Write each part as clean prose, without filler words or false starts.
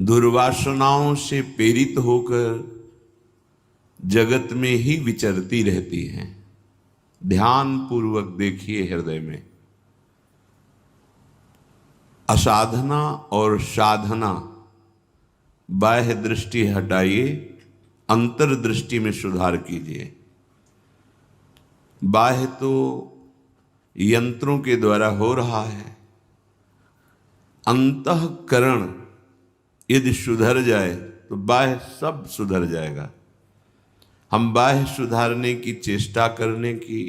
दुर्वासनाओं से प्रेरित होकर जगत में ही विचरती रहती हैं। ध्यान पूर्वक देखिए हृदय में। असाधना और साधना, बाह्य दृष्टि हटाइए, अंतर्दृष्टि में सुधार कीजिए। बाह्य तो यंत्रों के द्वारा हो रहा है, अंतःकरण यदि सुधर जाए तो बाह्य सब सुधर जाएगा। हम बाह्य सुधारने की चेष्टा करने की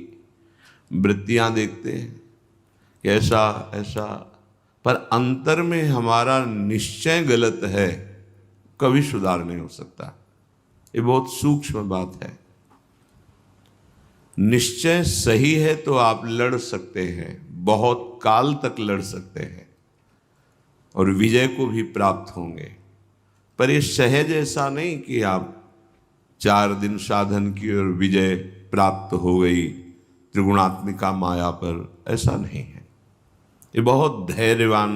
वृत्तियां देखते हैं कि ऐसा ऐसा, पर अंतर में हमारा निश्चय गलत है, कभी सुधार नहीं हो सकता। ये बहुत सूक्ष्म बात है। निश्चय सही है तो आप लड़ सकते हैं, बहुत काल तक लड़ सकते हैं और विजय को भी प्राप्त होंगे। पर ये सहज ऐसा नहीं कि आप 4 दिन साधन की और विजय प्राप्त हो गई त्रिगुणात्मिका माया पर, ऐसा नहीं है। ये बहुत धैर्यवान,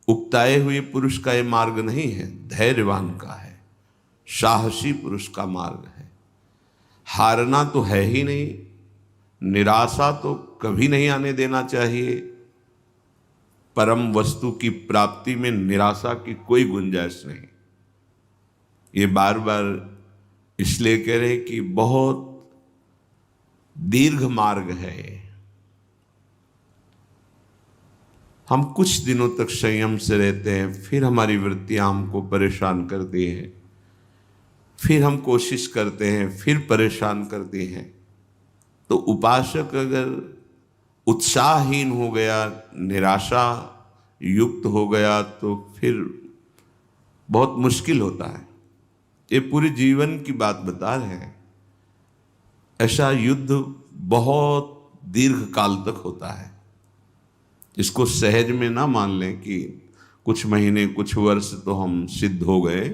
उकताए हुए पुरुष का ये मार्ग नहीं है, धैर्यवान का है, साहसी पुरुष का मार्ग है। हारना तो है ही नहीं, निराशा तो कभी नहीं आने देना चाहिए। परम वस्तु की प्राप्ति में निराशा की कोई गुंजाइश नहीं। ये बार बार इसलिए कह रहे कि बहुत दीर्घ मार्ग है। हम कुछ दिनों तक संयम से रहते हैं, फिर हमारी वृत्तियां हमको परेशान करती हैं, फिर हम कोशिश करते हैं, फिर परेशान करती हैं। तो उपासक अगर उत्साहहीन हो गया, निराशा युक्त हो गया, तो फिर बहुत मुश्किल होता है। ये पूरे जीवन की बात बता रहे हैं। ऐसा युद्ध बहुत दीर्घ काल तक होता है। इसको सहज में ना मान लें कि कुछ महीने कुछ वर्ष तो हम सिद्ध हो गए।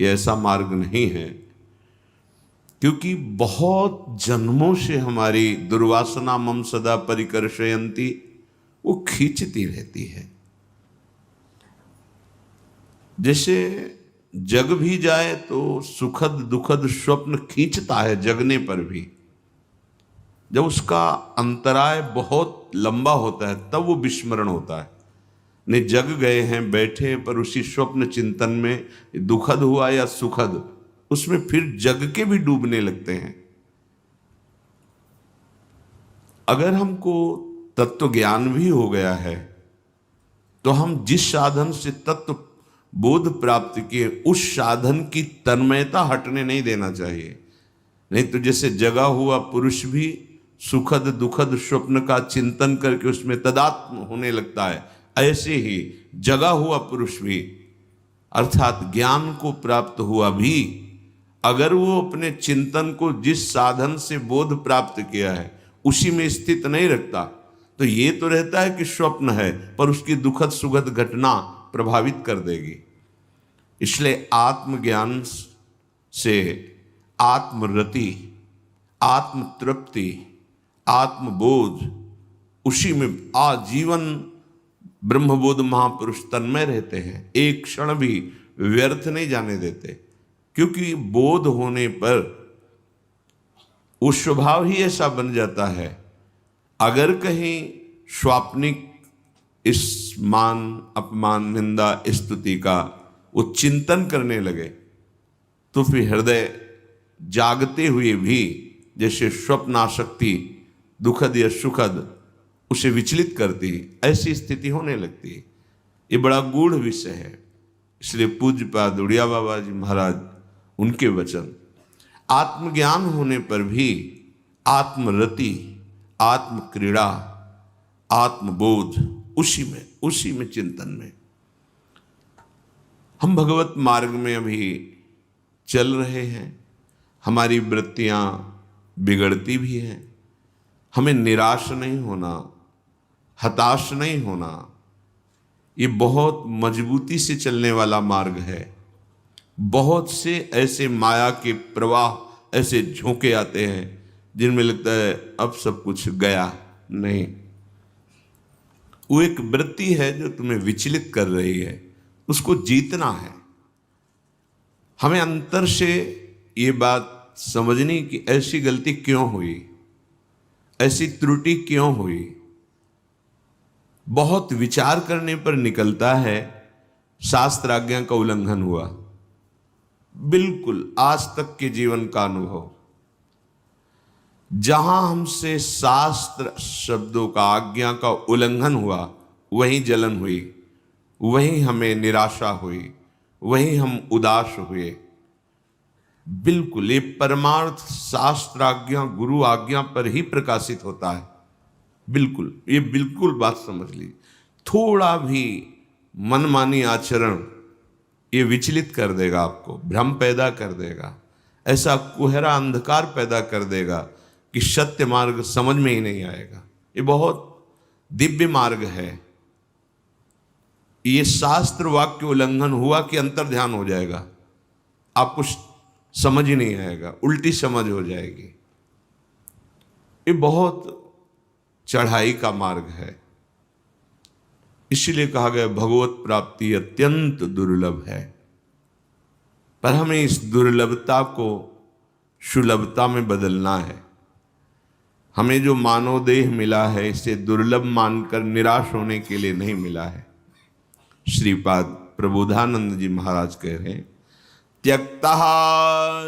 ये ऐसा मार्ग नहीं है, क्योंकि बहुत जन्मों से हमारी दुर्वासना मम सदा परिकर्षयन्ति, वो खींचती रहती है। जैसे जग भी जाए तो सुखद दुखद स्वप्न खींचता है, जगने पर भी। जब उसका अंतराय बहुत लंबा होता है तब वो विस्मरण होता है। नहीं, जग गए हैं बैठे, पर उसी स्वप्न चिंतन में दुखद हुआ या सुखद, उसमें फिर जग के भी डूबने लगते हैं। अगर हमको तत्व ज्ञान भी हो गया है तो हम जिस साधन से तत्व बोध प्राप्त किए, उस साधन की तन्मयता हटने नहीं देना चाहिए। नहीं तो जैसे जगा हुआ पुरुष भी सुखद दुखद स्वप्न का चिंतन करके उसमें तदात्म होने लगता है, ऐसे ही जगा हुआ पुरुष भी, अर्थात ज्ञान को प्राप्त हुआ भी, अगर वो अपने चिंतन को जिस साधन से बोध प्राप्त किया है उसी में स्थित नहीं रखता, तो ये तो रहता है कि स्वप्न है, पर उसकी दुखद सुखद घटना प्रभावित कर देगी। इसलिए आत्मज्ञान से आत्मरति, आत्म तृप्ति, आत्मबोध, उसी में आजीवन ब्रह्मबोध महापुरुष तन्मय रहते हैं, एक क्षण भी व्यर्थ नहीं जाने देते। क्योंकि बोध होने पर वो स्वभाव ही ऐसा बन जाता है। अगर कहीं स्वाप्निक इस मान अपमान निंदा स्तुति का वो चिंतन करने लगे तो फिर हृदय जागते हुए भी जैसे स्वप्नाशक्ति दुखद या सुखद उसे विचलित करती, ऐसी स्थिति होने लगती है। ये बड़ा गूढ़ विषय है। इसलिए पूज्यपाद उड़िया बाबा जी महाराज, उनके वचन, आत्मज्ञान होने पर भी आत्मरति, आत्मक्रीड़ा, आत्मबोध, उसी में चिंतन में। हम भगवत मार्ग में अभी चल रहे हैं, हमारी वृत्तियां बिगड़ती भी हैं। हमें निराश नहीं होना, हताश नहीं होना। ये बहुत मजबूती से चलने वाला मार्ग है। बहुत से ऐसे माया के प्रवाह, ऐसे झोंके आते हैं जिनमें लगता है अब सब कुछ गया। नहीं, वो एक वृत्ति है जो तुम्हें विचलित कर रही है। उसको जीतना है। हमें अंतर से ये बात समझनी कि ऐसी गलती क्यों हुई, ऐसी त्रुटि क्यों हुई। बहुत विचार करने पर निकलता है शास्त्र आज्ञा का उल्लंघन हुआ। बिल्कुल आज तक के जीवन का अनुभव, जहां हमसे शास्त्र शब्दों का, आज्ञा का उल्लंघन हुआ, वहीं जलन हुई, वहीं हमें निराशा हुई, वहीं हम उदास हुए। बिल्कुल ये परमार्थ शास्त्र आज्ञा, गुरु आज्ञा पर ही प्रकाशित होता है। बिल्कुल, ये बिल्कुल बात समझ ली। थोड़ा भी मनमानी आचरण ये विचलित कर देगा, आपको भ्रम पैदा कर देगा, ऐसा कुहरा अंधकार पैदा कर देगा कि सत्य मार्ग समझ में ही नहीं आएगा। ये बहुत दिव्य मार्ग है। ये शास्त्र वाक्य उल्लंघन हुआ कि अंतर ध्यान हो जाएगा, आपको समझ ही नहीं आएगा, उल्टी समझ हो जाएगी। ये बहुत चढ़ाई का मार्ग है। इसीलिए कहा गया भगवत प्राप्ति अत्यंत दुर्लभ है। पर हमें इस दुर्लभता को सुलभता में बदलना है। हमें जो मानव देह मिला है, इसे दुर्लभ मानकर निराश होने के लिए नहीं मिला है। श्रीपाद प्रबोधानंद जी महाराज कह रहे हैं, त्यक्तः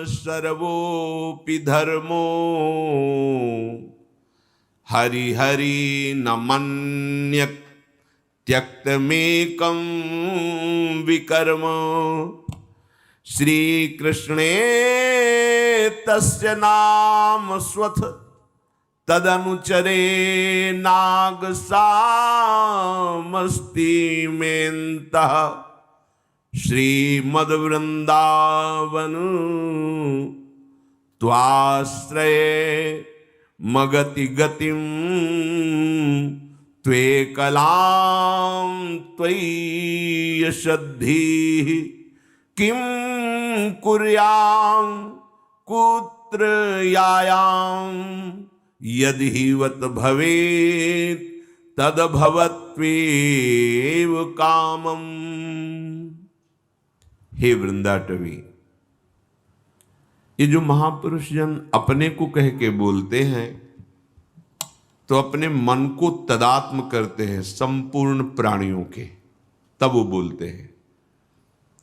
सर्वोपि धर्मो हरि हरि न मन्यत् त्यक्तमेकं विकर्म। श्री कृष्णे तस्य नाम स्वथ तदनुचरे नाग सामस्ति मेन्तः। श्रीमद् वृंदावन त्वाश्रये मगति गतिम त्वेकलां त्वयि यशद्धि किं कुर्यां कुत्र यायां यदि वत भवेत् तद भवत्वेव कामम्। हे वृंदाटवी, ये जो महापुरुष जन अपने को कह के बोलते हैं तो अपने मन को तदात्म करते हैं संपूर्ण प्राणियों के, तब वो बोलते हैं।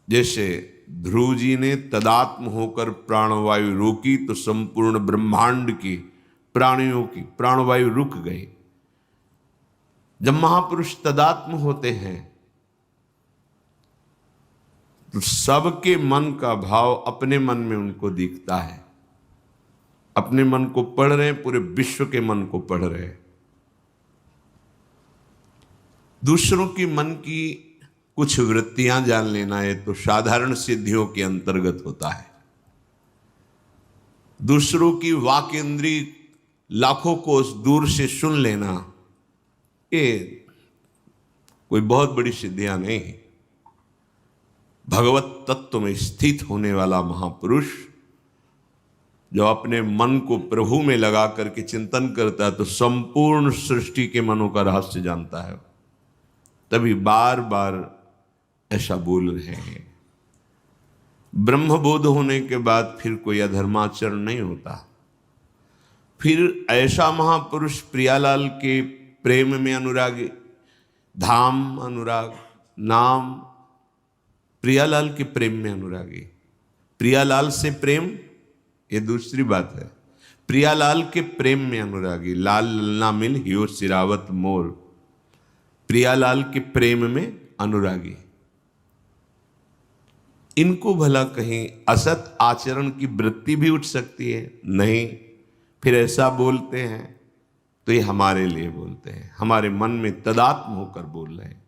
जैसे ध्रुव जी ने तदात्म होकर प्राणवायु रोकी तो संपूर्ण ब्रह्मांड की प्राणियों की प्राणवायु रुक गई। जब महापुरुष तदात्म होते हैं तो सबके मन का भाव अपने मन में उनको दिखता है। अपने मन को पढ़ रहे हैं, पूरे विश्व के मन को पढ़ रहे हैं। दूसरों की मन की कुछ वृत्तियां जान लेना है तो साधारण सिद्धियों के अंतर्गत होता है। दूसरों की वाक इंद्री लाखों कोस दूर से सुन लेना, ये कोई बहुत बड़ी सिद्धियां नहीं। भगवत तत्व में स्थित होने वाला महापुरुष जो अपने मन को प्रभु में लगा करके चिंतन करता है तो संपूर्ण सृष्टि के मनों का रहस्य जानता है। तभी बार बार ऐसा बोल रहे हैं। ब्रह्मबोध होने के बाद फिर कोई अधर्माचरण नहीं होता। फिर ऐसा महापुरुष प्रियालाल के प्रेम में अनुरागी, धाम अनुराग, नाम, प्रियालाल के प्रेम में अनुरागी। प्रियालाल से प्रेम ये दूसरी बात है, प्रियालाल के प्रेम में अनुरागी। लाल ललना मिल हियो सिरावत मोर, प्रियालाल के प्रेम में अनुरागी। इनको भला कहीं असत आचरण की वृत्ति भी उठ सकती है? नहीं। फिर ऐसा बोलते हैं तो ये हमारे लिए बोलते हैं, हमारे मन में तदात्म होकर बोल रहे हैं।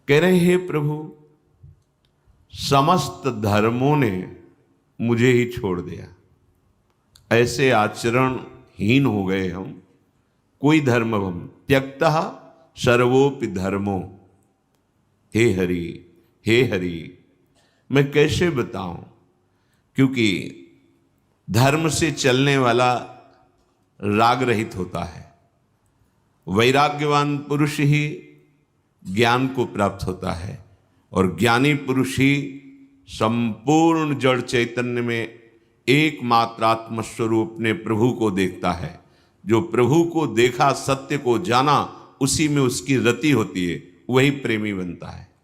कह रहे हे प्रभु, समस्त धर्मों ने मुझे ही छोड़ दिया, ऐसे आचरण हीन हो गए हम। कोई धर्म हम त्यक्तः सर्वोपि धर्मो। हे हरि, हे हरि, मैं कैसे बताऊं? क्योंकि धर्म से चलने वाला राग रहित होता है। वैराग्यवान पुरुष ही ज्ञान को प्राप्त होता है और ज्ञानी पुरुष ही संपूर्ण जड़ चैतन्य में एकमात्र आत्म स्वरूप ने प्रभु को देखता है। जो प्रभु को देखा, सत्य को जाना, उसी में उसकी रति होती है, वही प्रेमी बनता है।